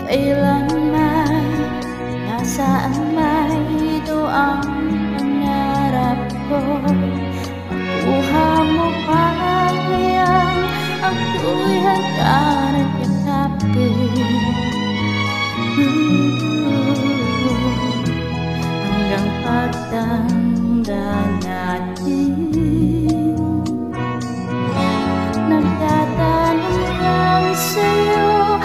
Kailan may, nasaan may, ito ang pangarap ko. Makuha mo pa kayang ako'y hanggang yakapin, hanggang pagtanda natin. Nagtatanong lang sa'yo,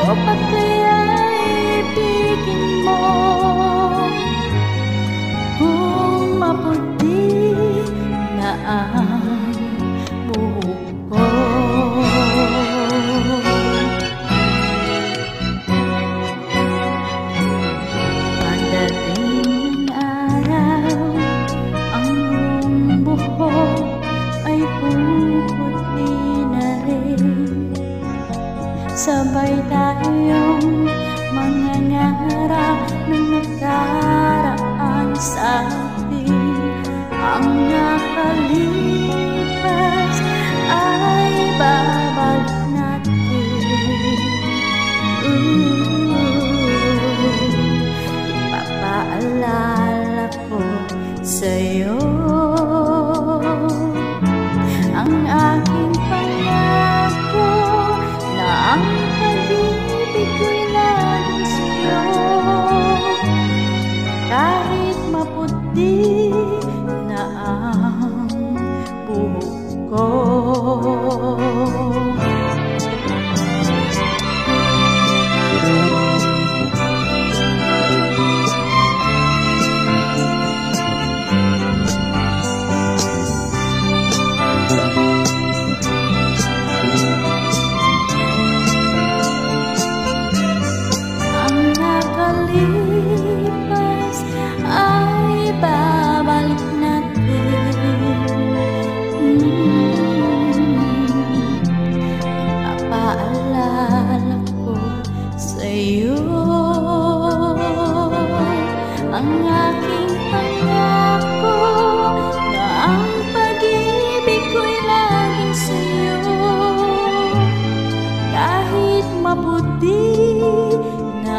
ako pa kaya'y ibigin mo? Kung maputi na ang buhok ko, pagdating ng araw, ang iyong buhok ay puputi na rin. Sabay tayong mangangarap ng nakaraan sa atin. Ang nakalipas ay babalik natin. Ipapaalala ko sa'yo ang aking pangako na ang pag-ibig ko'y laging sa'yo. Kahit maputi na ang buhok ko. Nakalipas ay babalik natin. Ipapaalala ko sa'yo ang aking pangako na ang pag-ibig ko'y laging sa'yo. Kahit maputi na